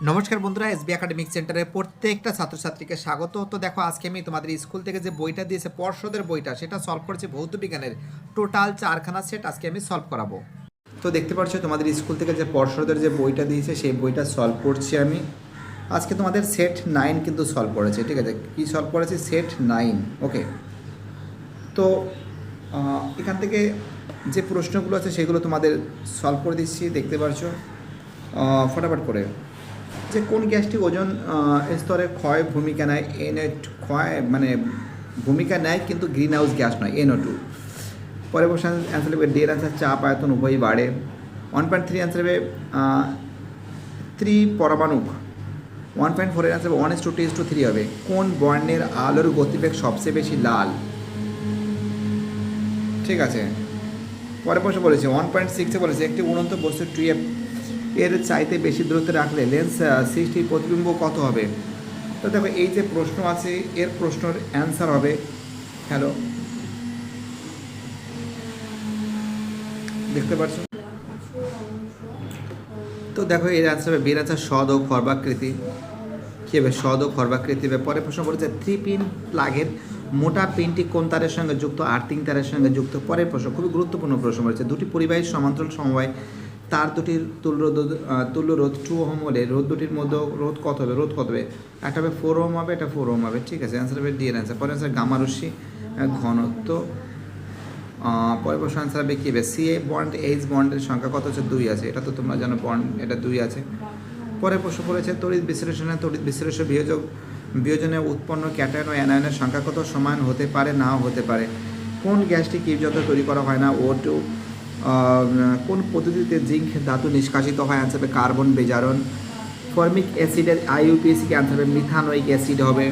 নমস্কার বন্ধুরা, SB academic সেন্টারে প্রত্যেকটা ছাত্রছাত্রীকে স্বাগত। তো দেখো, আজকে আমি তোমাদের স্কুল থেকে যে বইটা দিয়েছে পর্ষদের বইটা, সেটা সলভ করেছি ভৌত বিজ্ঞানের টোটাল 4খানা সেট আজকে আমি সলভ করাবো। তো দেখতে পাচ্ছ তোমাদের স্কুল থেকে যে পর্ষদের যে বইটা দিয়েছে সেই বইটা সলভ করছি আমি আজকে। তোমাদের সেট 9 কিন্তু সলভ করেছে, ঠিক আছে? কি সলভ করেছি? সেট 9। ওকে, তো এখান থেকে যে প্রশ্নগুলো আছে সেগুলো তোমাদের সলভ করে দিচ্ছি, দেখতে পাচ্ছ ফটাফট করে। যে কোন গ্যাসটি ওজন স্তরে ক্ষয় ভূমিকা নেয়? ক্ষয় মানে ভূমিকা নেয় কিন্তু গ্রিন হাউস গ্যাস নয়, NO2। পরে কোশ্চেন অ্যান্সার হবে ডি এর অ্যান্সার চাপ আয়তন উভয়ই বাড়ে। 1.3 অ্যান্সার হবে ত্রিপরমাণুক। 1.4 এর অ্যান্সার হবে 1:2:3 হবে। কোন বর্ণের আলোর গতিবেগ সবচেয়ে বেশি? লাল। ঠিক আছে, পরে প্রশ্ন বলেছে 1.6-এ বলেছে একটি উড়ন্ত বস্তু টুয়েব এর চাইতে বেশি দূরত্বে রাখলে লেন্স সৃষ্টির প্রতিবিম্ব কত হবে? তো দেখো, এই যে প্রশ্ন আছে এর প্রশ্নের অ্যান্সার হবে, হ্যালো দেখতে পাচ্ছ? তো দেখো এর অ্যান্সার হবে বিয়ের অ্যান্সার সদ ও খর্বাকৃতি। কী হবে? সদ ও খর্বাকৃতি হবে। পরে প্রশ্ন বলেছে 3 পিন প্লাগের মোটা পিনটি কোন তারের সঙ্গে যুক্ত? আর্থিং তারের সঙ্গে যুক্ত। পরের প্রশ্ন খুবই গুরুত্বপূর্ণ প্রশ্ন বলেছে দুটি পরিবাহী সমান্তরাল সমবায় তার দুটির তুল্য রোধ 2 ওহম হলে রোধ দুটির মধ্যে রোধ কত হবে? রোধ কত হবে? একটা হবে 4 ওহম হবে, এটা 4 ওহম হবে। ঠিক আছে, অ্যান্সার হবে ডি এর অ্যান্সার। পরে অ্যান্সার গামা রশ্মি ঘনত্ব। পরের প্রশ্ন অ্যান্সার হবে কী হবে? CA বন্ড H বন্ডের সংখ্যা কত আছে? 2 আছে, এটা তো তোমরা জানো, বন্ড এটা 2 আছে। পরের প্রশ্ন পড়েছে তড়িৎ বিশ্লেষণ বিয়োজনে উৎপন্ন ক্যাটায়ন ও অ্যানায়নের সংখ্যা কত? সমান হতে পারে, নাও হতে পারে। কোন গ্যাসটি কিভাবে তৈরি করা হয় না? O2। কোন পদ্ধতিতে জিঙ্ক ধাতু নিষ্কাশিত হয়? অ্যান্সার হবে কার্বন বেজারণ। ফর্মিক অ্যাসিডের IUPAC অ্যান্সার হবে মিথানোয়িক অ্যাসিড হবে।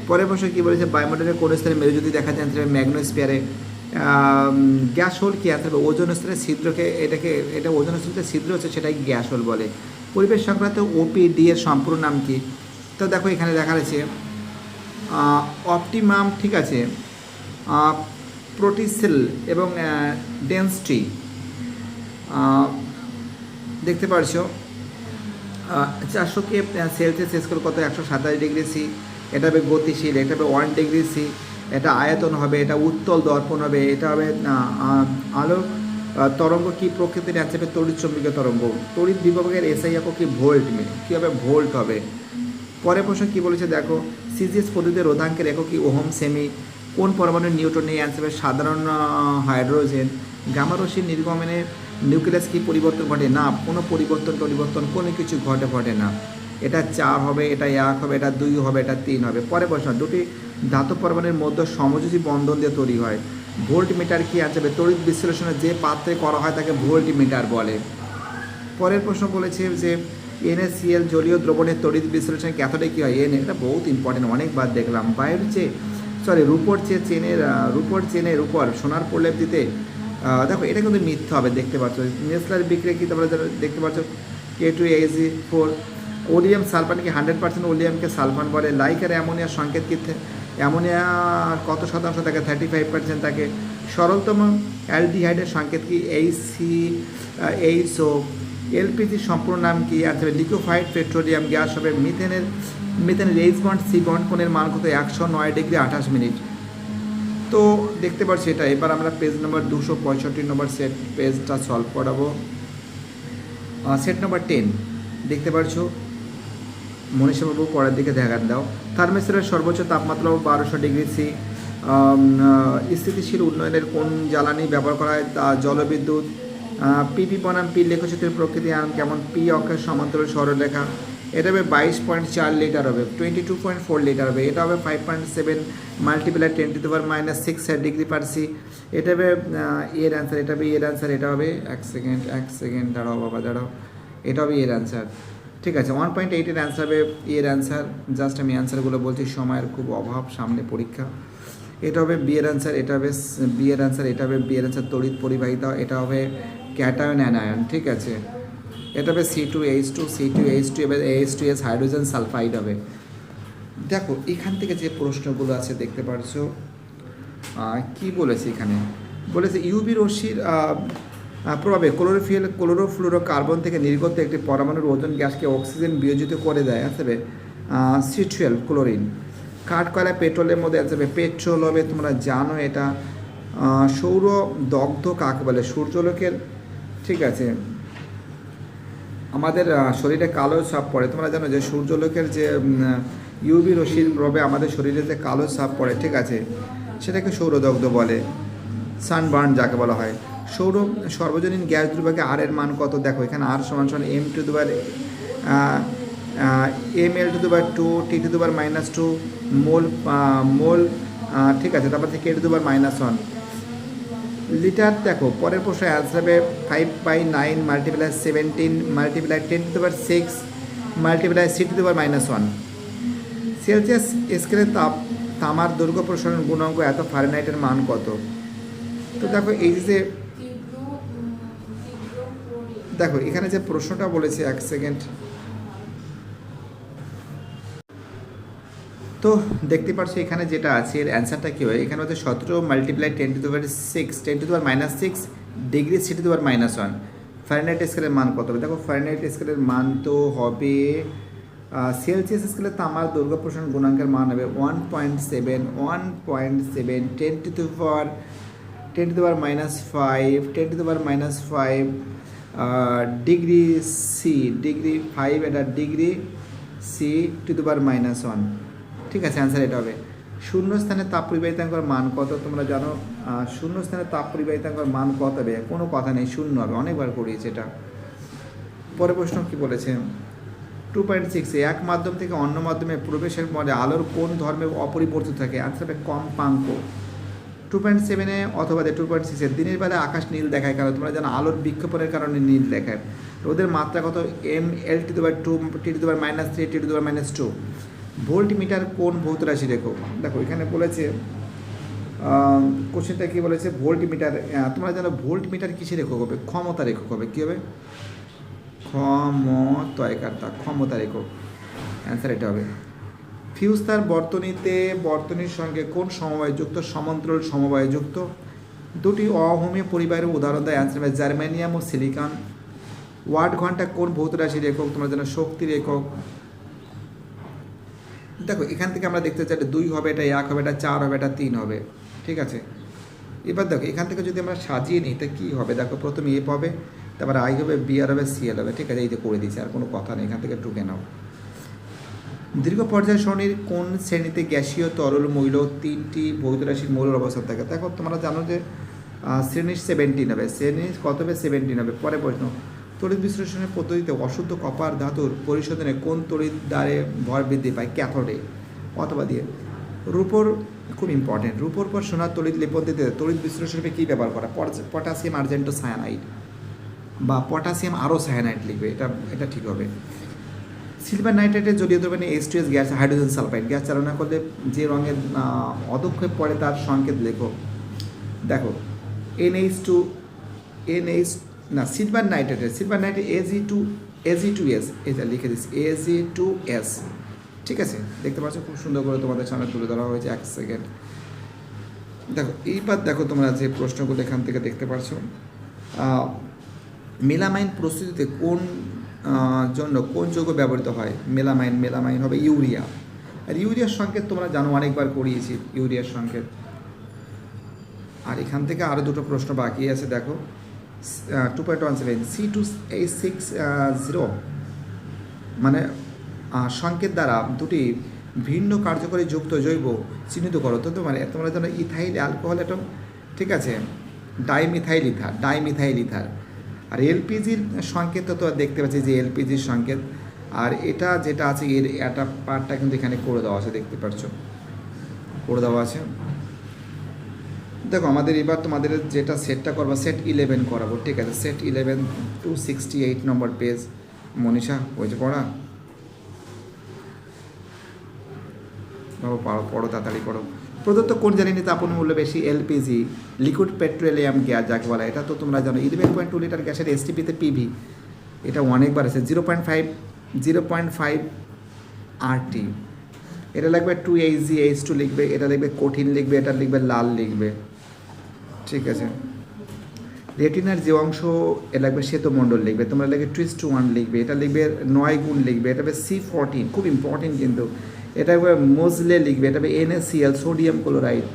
পরের প্রশ্ন কী বলেছে? বায়ুমণ্ডলের কোন স্তরে মেরুজ্যোতি দেখা যায়? অ্যান্সার হবে ম্যাগনোস্ফিয়ারে। গ্যাস হোল কি? অ্যান্সার হবে ওজোন স্তরের ছিদ্রকে, এটা ওজোন স্তরের ছিদ্র হচ্ছে, সেটাই গ্যাস হোল বলে। পরিবেশ সংক্রান্ত OPD এর সম্পূর্ণ নাম কি? তো দেখো এখানে দেখা যাচ্ছে অপটিমাম, ঠিক আছে, প্রোটিসেল এবং ডেন্সিটি। দেখতে পারছো 400 কে সেলসিয়াস স্কেল কত? 127°C। এটা হবে গতিশীল, এটা হবে 1°C। এটা আয়তন হবে, এটা উত্তল দর্পণ হবে, এটা হবে আলো তরঙ্গ কি প্রকৃতির? অ্যান্সার হবে তড়িৎ চুম্বকীয় তরঙ্গ। তড়িৎ বিভবের SI একক কি? ভোল্ট। কী হবে? ভোল্ট হবে। পরের প্রশ্ন কী বলেছে দেখো? CGS পদ্ধতিতে রোধাঙ্কের একক কি? Ohm semi. কোন পরমাণু নিউটন নেই? অ্যান্সার হবে সাধারণ হাইড্রোজেন। গামা রশ্মির নির্গমনে নিউক্লিয়াস কি পরিবর্তন ঘটে? না, কোনো পরিবর্তন কোনো কিছু ঘটে না। এটা 4 হবে, এটা 1 হবে, এটা 2 হবে, এটা 3 হবে। পরে প্রশ্ন দুটি ধাতব পরমাণুর মধ্যে সমযোজী বন্ধন দিয়ে তৈরি হয়। ভোল্ট মিটার কি? আছে তড়িৎ বিশ্লেষণে যে পাত্রে করা হয় তাকে ভোল্ট মিটার বলে। পরের প্রশ্ন বলেছে যে NaCl জলীয় দ্রবণের তড়িৎ বিশ্লেষণে ক্যাথোডে কী হয়? এটা বহুত ইম্পর্টেন্ট, অনেকবার দেখলাম। রূপোর চেনের উপর সোনার প্রলেপ দিতে, দেখো এটা কিন্তু মিথ্যা হবে, দেখতে পাচ্ছ। নেসলার বিক্রিয়া কি তোমরা দেখতে পাচ্ছ? K2Ag4। ওলিয়াম সালফানকে 100% ওলিয়ামকে সালফান বলে। লাইকার অ্যামোনিয়ার সংকেত কি? অ্যামোনিয়া কত শতাংশ থাকে? 35% থাকে। সরলতম অ্যালডিহাইডের সংকেত কি? HCO। LPG সম্পূর্ণ নাম কি? অ্যান্সার লিকুইফাইড পেট্রোলিয়াম গ্যাস হবে। মিথেনের H বন্ড C বন্ড কোণের মান কত? 109°28'। তো দেখতে পাচ্ছি এটা। এবার আমরা পেজ নম্বর 265 নম্বর সেট পেজটা সলভ করাবো। সেট নম্বর 10 দেখতে পাচ্ছ। মনীষাবাবু পরের দিকে ধ্যান দাও। থার্মোস্ট্যাটের সর্বোচ্চ তাপমাত্রা 1200°C। স্থিতিশীল উন্নয়নের কোন জ্বালানি ব্যবহার করা হয়? তা জলবিদ্যুৎ। PP বনাম P লেখচিত্রের প্রকৃতি কেমন? P অক্ষের সমান্তরাল সরলরেখা। এটা হবে 22.4 লিটার হবে, 22.4 লিটার হবে। এটা হবে 5.7 মাল্টিপ্লাই 10⁻⁶ °C। এটা হবে এর অ্যান্সার, এটা হবে এর অ্যান্সার, এটা হবে এক সেকেন্ড দাঁড়াও বাবা দাঁড়াও, এটা হবে এর অ্যান্সার। ঠিক আছে, 1.8 এর অ্যান্সার হবে এর অ্যান্সার। জাস্ট আমি অ্যান্সারগুলো বলছি, সময়ের খুব অভাব, সামনে পরীক্ষা। এটা হবে বি এর অ্যান্সার, এটা হবে বি এর অ্যান্সার, এটা হবে বি এর অ্যান্সার তড়িৎ পরিবাহিতা। এটা হবে ক্যাটায়ন অ্যানায়ন, ঠিক আছে। এটা হবে C2H2 এবার H2S হাইড্রোজেন সালফাইড হবে। দেখো এখান থেকে যে প্রশ্নগুলো আছে দেখতে পারছো কি বলেছে এখানে? বলেছে ইউভি রশ্মির প্রভাবে ক্লোরোফ্লুরোকার্বন থেকে নির্গত একটি পরমাণুর ওজন গ্যাসকে অক্সিজেন বিয়োজিত করে দেয় আসবে সিটুয়েল ক্লোরিন। কাঠ কয়লা পেট্রোলের মধ্যে আসবে পেট্রোল হবে, তোমরা জানো এটা। সৌর দগ্ধ কাকে বলে? সূর্যলোকের, ঠিক আছে, আমাদের শরীরে কালো ছাপ পড়ে, তোমরা জানো যে সূর্যলোকের যে ইউভি রশ্মির প্রভাবে আমাদের শরীরে যে কালো ছাপ পড়ে, ঠিক আছে, সেটাকে সৌরদগ্ধ বলে, সানবার্ন যাকে বলা হয়। সর্বজনীন গ্যাস দ্রব্যকে আর এর মান কত? দেখো এখানে আর সমান সমান এম টু দুবার ml টু দুবার 2 টি টু দুবার -2 মোল, ঠিক আছে, তারপর থেকে কে টু দুবার -1 লিটার। দেখো পরের প্রশ্ন অ্যান্সার হবে 5/9 মাল্টিপ্লাই 17 মাল্টিপ্লাই 10 টু দুবার 6 মাল্টিপ্লাই c টু দুবার -1। সেলসিয়াস স্কেলের তামার দৈর্ঘ্য প্রসারণ গুণাঙ্ক এত, ফারেনহাইটের মান কত? তো দেখো এই যে দেখো এখানে যে প্রশ্নটা বলেছে, এক সেকেন্ড, তো দেখতে পাচ্ছ এখানে যেটা আছে এর অ্যান্সারটা কী হয়? এখানে হচ্ছে 17 মাল্টিপ্লাই 10 টু দুবার 6 10 টু দুবার -6 ডিগ্রি c টু দুবার -1। ফারেনহাইট স্কেলের মান কত হবে? দেখো ফারেনহাইট স্কেলের মান তো হবে সেলসিয়াস স্কেলে তামার দৈর্ঘ্য প্রসারণ গুণাঙ্কের মান হবে 1.7 10 টু দুবার -5 10 টু দুবার -5 ডিগ্রি সি, ডিগ্রি 5 এটা ডিগ্রি সি টু দুবার -1, ঠিক আছে, অ্যান্সার এটা হবে। শূন্য স্থানে তাপ পরিবাহিতাঙ্কর মান কত? তোমরা জানো শূন্য স্থানে তাপ পরিবাহিতাঙ্কর মান কত হবে? কোনো কথা নেই, শূন্য হবে, অনেকবার করিয়েছে এটা। পরের প্রশ্ন কি বলেছে? 2.6 এক মাধ্যম থেকে অন্য মাধ্যমে প্রবেশের পরে আলোর কোন ধর্মে অপরিবর্তিত থাকে? অ্যান্সার হবে কম্পাঙ্ক। 2.7 অথবা 2.6 দিনের বেলা আকাশ নীল দেখায়, কারণ তোমরা জানো আলোর বিক্ষেপণের কারণে নীল দেখায়। ওদের মাত্রা কত? ml টু দুবার 2 টি টু দুবার -3 টি টু দুবার -2। ভোল্টমিটার কোন ভৌত রাশি রেখো? দেখো এখানে বলেছে কোশ্চেনটা কি বলেছে? ভোল্টমিটার, তোমরা জানো ভোল্টমিটার কিসের একক হবে? ক্ষমতা একক হবে। কী হবে? ক্ষমতা একক, অ্যান্সার এটা হবে। ফিউজ তার বর্তনীর সঙ্গে কোন সমবায়যুক্ত? সমান্তরাল সমবায়যুক্ত। দুটি অহোমীয় পরিবারের উদাহরণ দেয়, অ্যান্সার হবে জার্মেনিয়াম ও সিলিকন। ওয়াট ঘন্টা কোন ভৌত রাশির একক? তোমরা জানো শক্তির একক। দেখো এখান থেকে আমরা দেখতে চাই এটা 2 হবে, এটা 1 হবে, এটা 4 হবে, এটা 3 হবে, ঠিক আছে। এবার দেখো এখান থেকে যদি আমরা সাজিয়ে নিই তা কী হবে? দেখো প্রথমে এফ হবে, তারপর আই হবে, বি আর হবে, সিএল হবে, ঠিক আছে, এই যে করে দিয়েছি, আর কোনো কথা নেই, এখান থেকে টুকে নাও। দীর্ঘ পর্যায় সরণির কোন শ্রেণীতে গ্যাসীয় তরল মৌল 3টি ভৌত রাশির মৌলের অবস্থান থাকে? দেখো তোমরা জানো যে শ্রেণীর 17 হবে, শ্রেণীর কত হবে? 17 হবে। পরে প্রশ্ন, তড়িৎ বিশ্লেষণের পদ্ধতিতে অশুদ্ধ কপার ধাতুর পরিশোধনে কোন তড়িৎ দ্বারে ভর বৃদ্ধি পায়? ক্যাথোডে। অথবা দিয়ে রূপোর, খুব ইম্পর্টেন্ট, রূপোর পর সোনার তড়িৎ লেপন দিতে তড়িৎ বিশ্লেষণে কী ব্যবহার করা? পটাশিয়াম আর্জেন্টো সায়ানাইড বা পটাশিয়াম আরও সায়ানাইড লিখবে, এটা ঠিক হবে। সিলভার নাইট্রেটের জলীয় দ্রবণে H2S gas, hydrogen sulphide gas চালনা করলে যে রঙের অধক্ষেপ পড়ে তার সংকেত লেখো। দেখো সিলভার নাইট্রেট Ag2S, এটা লিখে দিচ্ছি Ag2S, ঠিক আছে, দেখতে পাচ্ছ খুব সুন্দর করে তোমাদের সামনে তুলে ধরা হয়েছে। এক সেকেন্ড, দেখো এইবার দেখো তোমরা যে প্রশ্নগুলো এখান থেকে দেখতে পাচ্ছ, মেলামাইন প্রস্তুতিতে কোন জন্য কোন যৌগ ব্যবহৃত হয়? মেলামাইন হবে ইউরিয়া। আর ইউরিয়ার সংকেত তোমরা জানো, অনেকবার করিয়েছি ইউরিয়ার সংকেত। আর এখান থেকে আরও দুটো প্রশ্ন বাকি আছে, দেখো 2.17 C2H60 মানে সংকেত দ্বারা দুটি ভিন্ন কার্যকরী যুক্ত জৈব চিহ্নিত করো। তো তোমরা জানো ইথাইল অ্যালকোহল অ্যাটম, ঠিক আছে, ডাইমিথাইল ইথার। আর এলপিজির সংকেত তো দেখতে পাচ্ছি যে এলপিজির সংকেত, আর এটা যেটা আছে এর একটা পার্টটা কিন্তু এখানে করে দেওয়া আছে, দেখতে পাচ্ছ করে দেওয়া আছে। দেখো আমাদের এবার তোমাদের যেটা সেটটা করবো, সেট 11 করাবো, ঠিক আছে, সেট 11 268 নম্বর পেজ। মনীষা হয়েছে পড়া? বাবা পড়ো, তাড়াতাড়ি পড়ো। প্রদত্ত কোন জ্বালানি তাপনের মূল্য বেশি? এলপিজি, লিকুইড পেট্রোলিয়াম গ্যাস যাকে বলা, এটা তো তোমরা জানো। 11.2 লিটার গ্যাসের এসটিপিতে পিভি এটা অনেকবার আছে 0.5 RT। এটা লিখবে 2H2 লিখবে, এটা লিখবে কঠিন লিখবে, এটা লিখবে লাল লিখবে, ঠিক আছে। রেটিনার যে অংশ এ লাগবে শ্বেতমণ্ডল লিখবে, তোমরা লিখবে টুইস্ট 1 লিখবে, এটা লিখবে 9 গুণ লিখবে, এটা হবে C14, খুব ইম্পর্টেন্ট কিন্তু এটা হবে মোজলে লিখবে, এটা হবে NaCl সোডিয়াম ক্লোরাইড,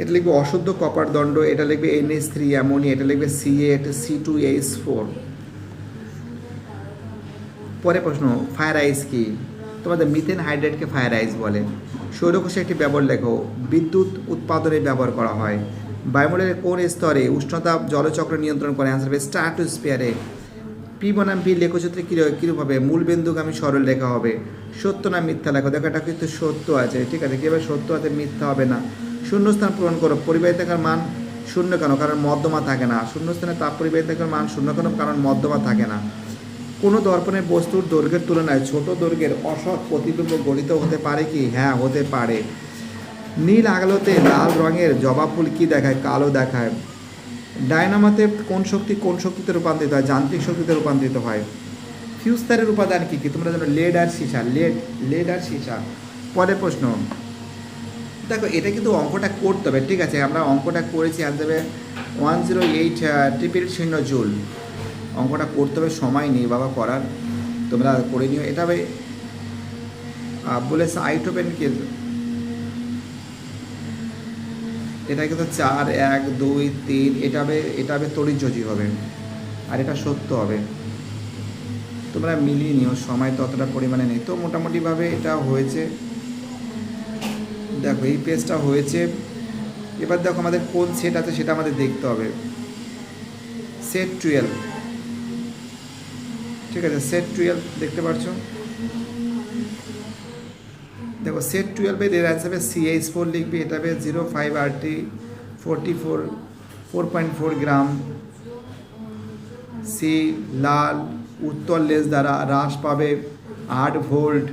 এটা লিখবে অশুদ্ধ কপার দণ্ড, এটা লিখবে NH3 অ্যামোনিয়া, এটা লিখবে C8 C2H4। পরে প্রশ্ন, ফায়ার আইস কি? তোমাদের মিথেন হাইড্রেটকে ফায়ার আইস বলে। সৌরকোষে একটি ব্যবহার লেখো, বিদ্যুৎ উৎপাদনে ব্যবহার করা হয়। বায়ুমণ্ডলের কোন স্তরে উষ্ণতা জলচক্র নিয়ন্ত্রণ করে? অ্যান্সার হবে স্ট্র্যাটোস্ফিয়ারে। পি বনাম পি লেখচিত্রে কীরূপ হবে? মূল বিন্দুগামী সরল লেখা হবে। সত্য না মিথ্যা লেখো, দেখো এটা কিন্তু সত্য আছে, ঠিক আছে, কীভাবে সত্য আছে মিথ্যা হবে না। শূন্যস্থান পূরণ করো, পরিবাহিতাকার মান শূন্য কেন? কারণ মধ্যমা থাকে না। শূন্যস্থানে তাপ পরিবাহিতাকার মান শূন্য কেন? কারণ মধ্যমা থাকে না। কোনো দর্পণের বস্তুর দৈর্ঘ্যের তুলনায় ছোট দৈর্ঘ্যের অসৎ প্রতিবিম্ব গলিত হতে পারে কি? হ্যাঁ, হতে পারে। নীল আলোতে লাল রঙের জবা ফুল কী দেখায়? কালো দেখায়। ডায়নামাতে কোন শক্তিতে রূপান্তরিত হয়? যান্ত্রিক শক্তিতে রূপান্তরিত হয়। ফিউজ তারের উপাদান কী কী? তোমরা জানো লেড আর সীসা, লেড আর সীসা। পরের প্রশ্ন, দেখো এটা কিন্তু অঙ্কটা করতে হবে, ঠিক আছে, আমরা অঙ্কটা করেছি, আনসার হবে 108,000 জুল। অঙ্কটা করতে হবে, সময় নেই বাবা করার, তোমরা করে নিও। এটা হবে বলেছে আইটোপেন কি, এটা কিন্তু 4 1 2 3, এটা হবে তড়িৎযোজী হবে, আর এটা সত্য হবে। তোমরা মিলিয়ে নিও, সময় তো অতটা পরিমাণে নেই। তো মোটামুটিভাবে এটা হয়েছে, দেখো এই পেজটা হয়েছে। এবার দেখো আমাদের কোন সেট আছে সেটা আমাদের দেখতে হবে। সেট 12, ঠিক আছে, সেট 12 দেখতে পাচ্ছ। দেখো সেট 12 এর অ্যান্সার হবে CH4 লিখবে, এটা হবে 05 RT 4.4 গ্রাম। সি লাল উত্তর লেজ দ্বারা হ্রাস পাবে 8 ভোল্ট।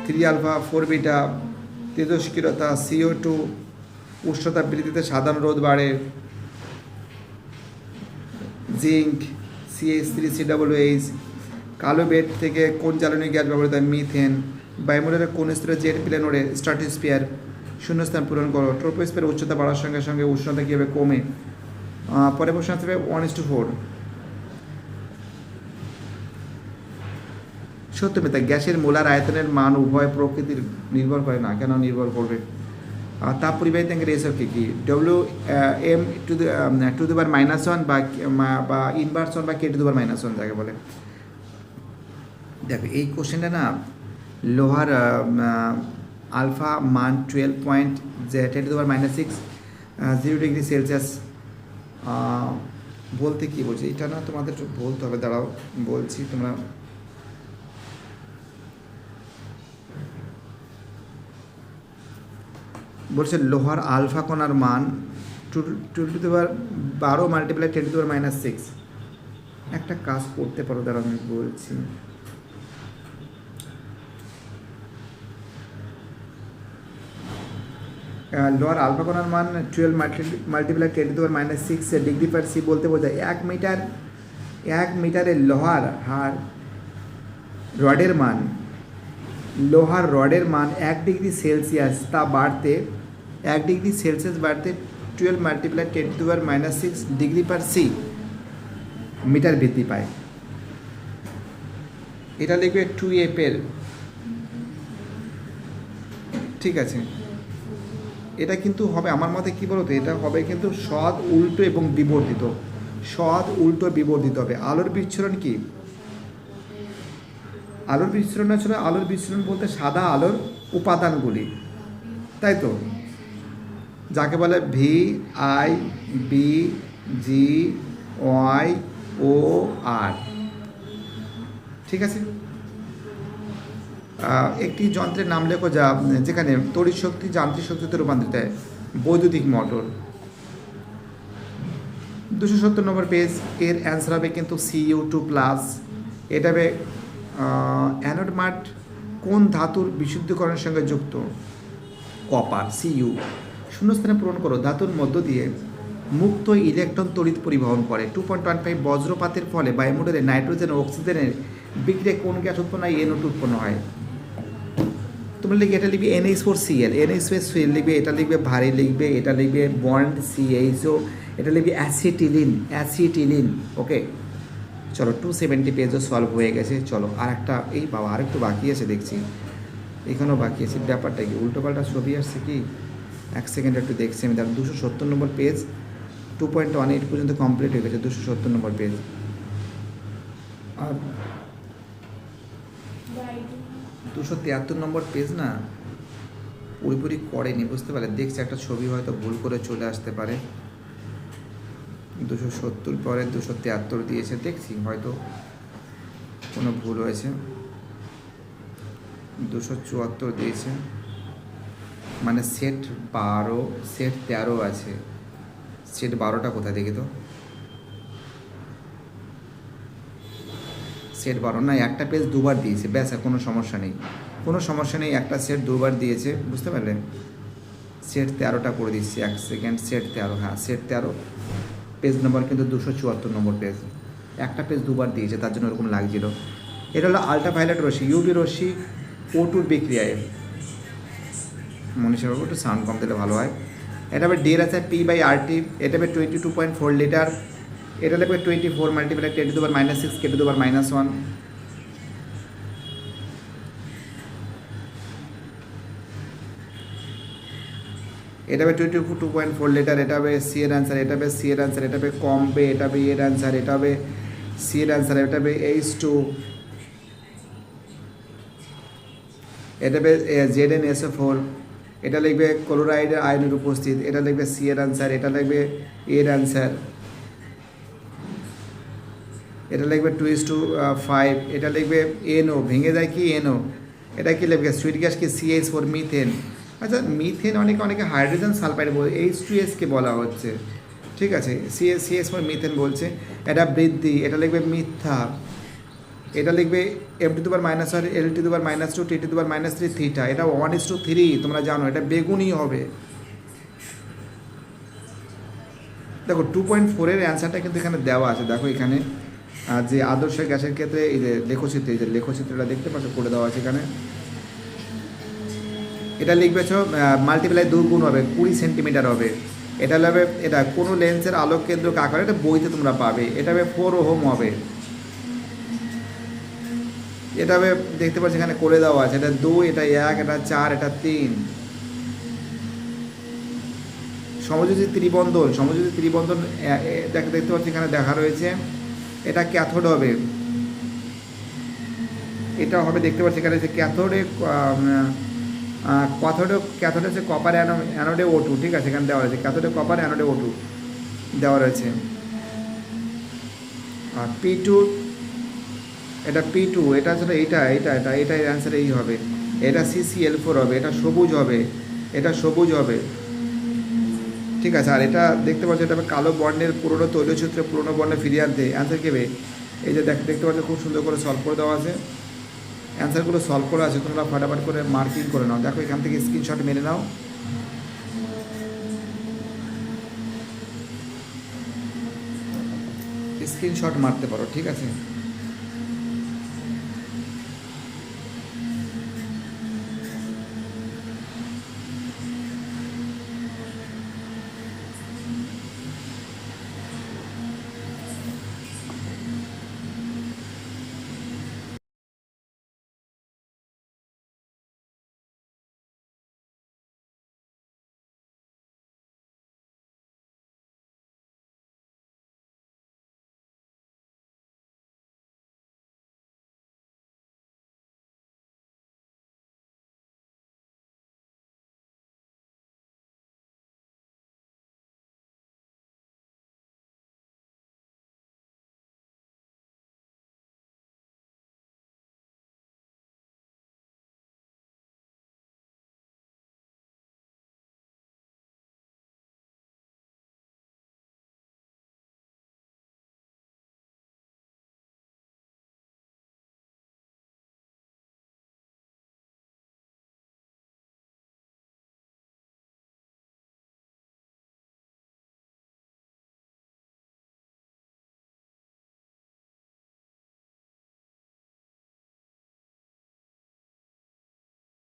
3 আলফা 4 বিটা তেজস্ক্রিয়তা CO2 উষ্ণতা বৃদ্ধিতে সাধারণ রোধ বাড়ে। Zinc CH3COOH। কালো বেড থেকে কোন জ্বালানি গ্যাস ব্যবহৃত হয়? মিথেন। বায়ুমণ্ডলের কোন স্তরে জেট প্লেন ওড়ে? স্ট্র্যাটোস্ফিয়ার। শূন্যস্থান পূরণ করো। ট্রপোস্ফিয়ারের উচ্চতা বাড়ার সঙ্গে সঙ্গে উষ্ণতা কীভাবে কমে? পরে প্রশ্ন আসবে 1:4। সত্য মিথ্যা? গ্যাসের মোলার আয়তনের মান উভয় প্রকৃতির নির্ভর করে না, কেন নির্ভর করবে? তাপ পরিবাহিতাঙ্কের রেশিও কি? WM টু দি পাওয়ার -1 বা ইনভার্স 1 বা K টু দি পাওয়ার -1 যাকে বলে। দেখো এই কোশ্চেনটা না, লোহার আলফা মান 12.10 two the power -6 0 degree Celsius বলতে কী বলছে এটা না, তোমাদের বলতে হবে, দাঁড়াও বলছি, তোমরা বলছে লোহার আলফা কণার মান 2 to the power 12 multiply 10 to the power -6। একটা কাজ করতে পারো, দাঁড়াও আমি বলছি। লোহার আলফা কণার মান 12 multiply 10 to the power -6 degree per C বলতে বোঝায় 1 মিটারের লোহার রডের মান 1 ডিগ্রি সেলসিয়াস তা বাড়তে 1 ডিগ্রি সেলসিয়াস বাড়তে 12 multiply 10 to the power -6 degree per C metre বৃদ্ধি পায়। এটা লিখবে 2F এর, ঠিক আছে। এটা কিন্তু হবে আমার মতে কী বলতো, এটা হবে কিন্তু সৎ উল্টো এবং বিবর্ধিত, সৎ উল্টো বিবর্ধিত হবে। আলোর বিচ্ছুরণ কি? আলোর বিচ্ছুরণ ছিল, আলোর বিচ্ছুরণ বলতে সাদা আলোর উপাদানগুলি, তাই তো, যাকে বলে VIBGYOR, ঠিক আছে। একটি যন্ত্রের নাম লেখো যেখানে তড়িৎ শক্তি যান্ত্রিক শক্তিতে রূপান্তরিত হয়। বৈদ্যুতিক মোটর। 270 নম্বর পেজ, এর অ্যান্সার হবে কিন্তু Cu2+। এটা হবে অ্যানোড মাঠ কোন ধাতুর বিশুদ্ধকরণের সঙ্গে যুক্ত? Copper, Cu। শূন্যস্থানে পূরণ করো। ধাতুর মধ্য দিয়ে মুক্ত ইলেকট্রন তড়িৎ পরিবহন করে। 2.15 বজ্রপাতের ফলে বায়ুমণ্ডলে নাইট্রোজেন ও অক্সিজেনের বিক্রিয়ায় কোন গ্যাস উৎপন্ন হয়? NO2 উৎপন্ন হয়। তোমরা লিখবে এটা লিখবে NH4Cl, NH4Cl লিখবে, এটা লিখবে ভারী লিখবে, এটা লিখবে বন্ড CHO, এটা লিখবে অ্যাসিটিলিন। ওকে, চলো 270 পেজও সলভ হয়ে গেছে। চলো আর একটা, এই বাবা আরেকটু বাকি আছে দেখছি, এখানেও বাকি আছে। ব্যাপারটা কি উল্টোপাল্টা ছবি আসছে কি, এক সেকেন্ড একটু দেখছি আমি। দেখো 270 নম্বর পেজ, 2.18 পর্যন্ত কমপ্লিট হয়ে গেছে, 270 নম্বর পেজ। আর 273 নম্বর পেজ না পুরোপুরি করেনি, বুঝতে পারে, দেখছি একটা ছবি হয়তো ভুল করে চলে আসতে পারে। 270 পরে 273 দিয়েছে, দেখছি হয়তো কোনো ভুল হয়েছে। 274 দিয়েছে, মানে সেট 12, সেট 13 আছে। সেট 12টা কোথায় দেখি তো, সেট 12 না, একটা পেজ দুবার দিয়েছে, ব্যাস আর কোনো সমস্যা নেই, কোনো সমস্যা নেই, একটা সেট দুবার দিয়েছে, বুঝতে পারলেন। সেট 13টা করে দিচ্ছি, এক সেকেন্ড। সেট 13, হ্যাঁ সেট 13, পেজ নম্বর কিন্তু 274 নম্বর পেজ। একটা পেজ দুবার দিয়েছে, তার জন্য ওরকম লাগছিল। এটা হলো আল্ট্রাভায়োলেট রশ্মি, ইউভি রশ্মি O2 বিক্রিয়ায়। মনীষা বাবু একটু সাউন্ড কম দিলে ভালো হয়। এটা হবে ডের আছে P/RT, এটা হবে 22.4 লিটার, এটা লাগবে 24 মাল্টিপ্লাই 10⁻⁻6 K⁻⁻1। এটা হবে 22.4 লিটার, এটা হবে সি এর অ্যান্সার, এটা হবে সি এর অ্যান্সার, এটা হবে কমবে, এটা হবে এর অ্যান্সার, এটা হবে সি এর অ্যান্সার, এটা হবে H2, এটা হবে ZnSO4, এটা লিখবে ক্লোরাইডের আয়নের উপস্থিত, এটা লিখবে সি এর অ্যান্সার, এটা লিখবে এর অ্যান্সার, এটা লিখবে 2:5, এটা লিখবে NO, ভেঙে যায় কি NO, এটা কি লিখবে সুইট গ্যাস কি CH4 মিথেন। আচ্ছা মিথেন অনেকে হাইড্রোজেন সালফাইড বলে, H2Sকে বলা হচ্ছে, ঠিক আছে, CH4 মিথেন বলছে। এটা বৃদ্ধি, এটা লিখবে মিথ্যা, এটা লিখবে M⁻⁻1 L⁻⁻2 T⁻³ থিটা, এটা 1:3, তোমরা জানো এটা বেগুনি হবে। দেখো 2.4 এর অ্যান্সারটা কিন্তু এখানে দেওয়া আছে, দেখো এখানে যে আদর্শ গ্যাসের ক্ষেত্রে এই যে লেখচিত্র, এই যে লেখচিত্রটা দেখতে পাচ্ছ করে দেওয়া আছে এখানে। এটা লিখবে মাল্টিপ্লাই 2 গুণ হবে, 20 সেন্টিমিটার হবে। এটা হবে, এটা কোনো লেন্সের আলোক কেন্দ্র আকার, এটা বইতে তোমরা পাবে। এটা হবে 4 ওহম হবে। এটা হবে, দেখতে পাচ্ছি এখানে করে দেওয়া আছে, এটা 2, এটা 1, এটা 4, এটা 3। সমযোজী ত্রিবন্ধন দেখতে পাচ্ছি এখানে দেখা রয়েছে। এটা ক্যাথোড হবে, এটা হবে, দেখতে পাচ্ছি এখানে যে ক্যাথোডে হচ্ছে কপার, অ্যানোডে O2, ঠিক আছে, এখানে দেওয়া রয়েছে ক্যাথোডে কপার, অ্যানোডে O2 দেওয়া রয়েছে। আর P2, এটা P2, এটা আসলে এটা অ্যান্সার এই হবে। এটা CCl4 হবে, এটা সবুজ হবে, এটা সবুজ হবে, ঠিক আছে। আর এটা দেখতে পাচ্ছ, এটা হবে কালো বর্ণের পুরনো তৈলচিত্রে পুরনো বর্ণে ফিরিয়ে আনতে। অ্যান্সার কেবে, এই যে দেখতে পাচ্ছ খুব সুন্দর করে সলভ করে দেওয়া আছে, অ্যান্সারগুলো সলভ করা আছে, তোমরা ফাটাফাট করে মার্কিং করে নাও। দেখো এখান থেকে স্ক্রিনশট মেরে নাও। স্ক্রিনশট মারতে পারো, ঠিক আছে।